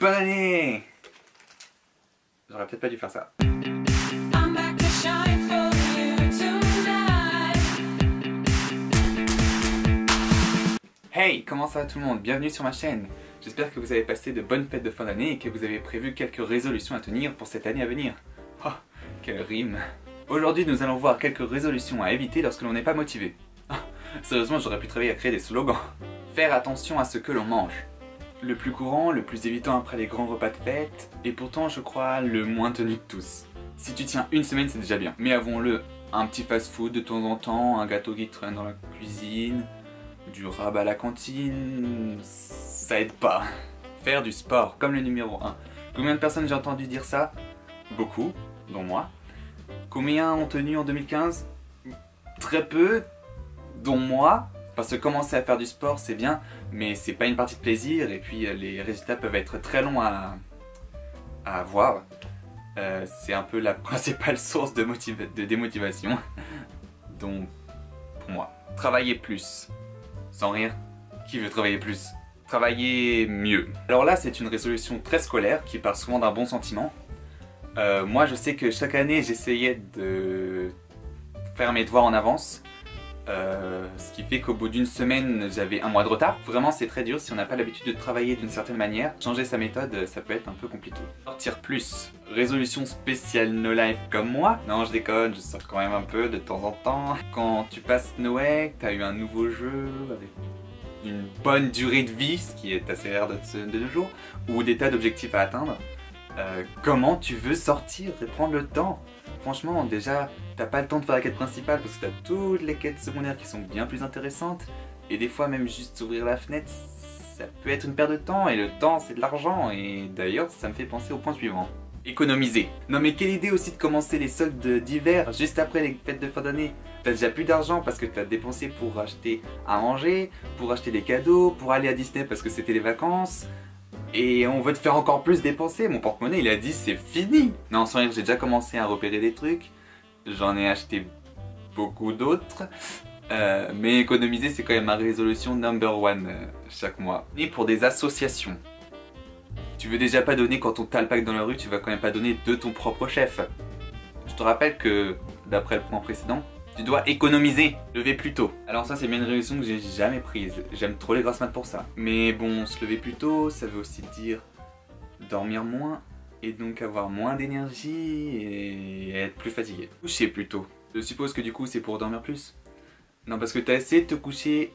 Bonne année! J'aurais peut-être pas dû faire ça. Hey, comment ça va tout le monde? Bienvenue sur ma chaîne. J'espère que vous avez passé de bonnes fêtes de fin d'année et que vous avez prévu quelques résolutions à tenir pour cette année à venir. Oh, quelle rime! Aujourd'hui, nous allons voir quelques résolutions à éviter lorsque l'on n'est pas motivé. Oh, sérieusement, j'aurais pu travailler à créer des slogans. Faire attention à ce que l'on mange. Le plus courant, le plus évitant après les grands repas de fête, et pourtant je crois le moins tenu de tous. Si tu tiens une semaine c'est déjà bien, mais avouons-le, un petit fast-food de temps en temps, un gâteau qui traîne dans la cuisine, du rabat à la cantine, ça aide pas. Faire du sport, comme le numéro 1. Combien de personnes j'ai entendu dire ça? Beaucoup, dont moi. Combien ont tenu en 2015? Très peu, dont moi. Parce que commencer à faire du sport c'est bien, mais c'est pas une partie de plaisir et puis les résultats peuvent être très longs à avoir. C'est un peu la principale source de démotivation. Donc, pour moi, travailler plus. Sans rire, qui veut travailler plus? Travailler mieux. Alors là c'est une résolution très scolaire qui part souvent d'un bon sentiment. Moi je sais que chaque année j'essayais de faire mes devoirs en avance. Ce qui fait qu'au bout d'une semaine j'avais un mois de retard. Vraiment c'est très dur si on n'a pas l'habitude de travailler d'une certaine manière. Changer sa méthode ça peut être un peu compliqué. Sortir plus. Résolution spéciale No Life comme moi. Non je déconne, je sors quand même un peu de temps en temps. Quand tu passes Noël, t'as eu un nouveau jeu avec une bonne durée de vie, ce qui est assez rare de nos jours, ou des tas d'objectifs à atteindre. Comment tu veux sortir et prendre le temps? Franchement, déjà, t'as pas le temps de faire la quête principale parce que t'as toutes les quêtes secondaires qui sont bien plus intéressantes. Et des fois, même juste ouvrir la fenêtre, ça peut être une perte de temps. Et le temps, c'est de l'argent. Et d'ailleurs, ça me fait penser au point suivant. Économiser. Non mais quelle idée aussi de commencer les soldes d'hiver juste après les fêtes de fin d'année. T'as déjà plus d'argent parce que t'as dépensé pour acheter à manger, pour acheter des cadeaux, pour aller à Disney parce que c'était les vacances. Et on veut te faire encore plus dépenser. Mon porte-monnaie il a dit c'est fini. Non sans rire, j'ai déjà commencé à repérer des trucs. J'en ai acheté beaucoup d'autres. Mais économiser c'est quand même ma résolution number one chaque mois. Et pour des associations. Tu veux déjà pas donner quand on t'alpague dans la rue, tu vas quand même pas donner de ton propre chef. Je te rappelle que, d'après le point précédent, tu dois économiser, lever plus tôt. Alors ça c'est bien une résolution que j'ai jamais prise, j'aime trop les grosses maths pour ça. Mais bon, se lever plus tôt, ça veut aussi dire dormir moins, et donc avoir moins d'énergie et être plus fatigué. Coucher plus tôt. Je suppose que du coup c'est pour dormir plus. Non parce que t'as essayé de te coucher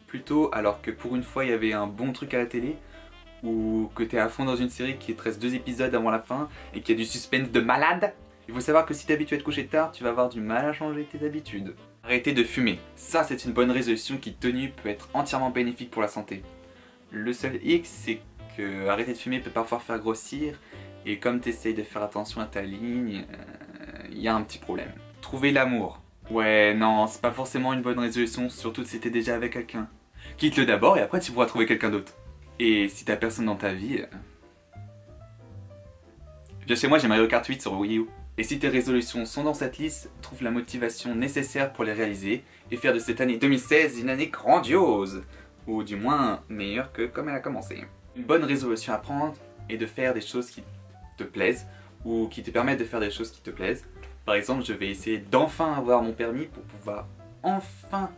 plus tôt alors que pour une fois il y avait un bon truc à la télé, ou que t'es à fond dans une série qui te reste 2 épisodes avant la fin et qu'il y a du suspense de malade. Il faut savoir que si t'es habitué à te coucher tard, tu vas avoir du mal à changer tes habitudes. Arrêter de fumer. Ça c'est une bonne résolution qui tenue peut être entièrement bénéfique pour la santé. Le seul hic c'est que arrêter de fumer peut parfois faire grossir et comme t'essayes de faire attention à ta ligne, il y a un petit problème. Trouver l'amour. Ouais non, c'est pas forcément une bonne résolution, surtout si t'es déjà avec quelqu'un. Quitte-le d'abord et après tu pourras trouver quelqu'un d'autre. Et si t'as personne dans ta vie, viens chez moi, j'ai Mario Kart 8 sur Wii U. Et si tes résolutions sont dans cette liste, trouve la motivation nécessaire pour les réaliser et faire de cette année 2016 une année grandiose. Ou du moins meilleure que comme elle a commencé. Une bonne résolution à prendre est de faire des choses qui te plaisent ou qui te permettent de faire des choses qui te plaisent. Par exemple, je vais essayer d'enfin avoir mon permis pour pouvoir enfin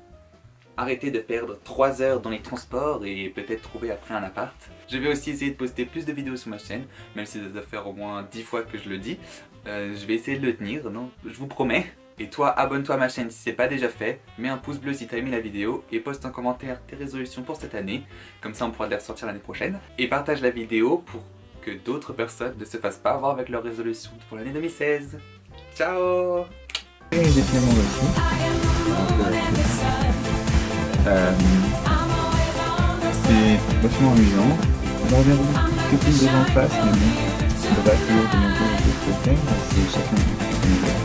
arrêter de perdre 3 heures dans les transports et peut-être trouver après un appart. Je vais aussi essayer de poster plus de vidéos sur ma chaîne, même si ça doit faire au moins 10 fois que je le dis. Je vais essayer de le tenir, non, je vous promets. Et toi, abonne-toi à ma chaîne si c'est pas déjà fait, mets un pouce bleu si t'as aimé la vidéo et poste en commentaire tes résolutions pour cette année, comme ça on pourra les ressortir l'année prochaine. Et partage la vidéo pour que d'autres personnes ne se fassent pas avoir avec leurs résolutions pour l'année 2016. Ciao! Et j'ai finalement aussi. C'est vachement amusant. On revient que plus de gens en face, mais bon, on va toujours de nouveau de l'autre côté, c'est chacun.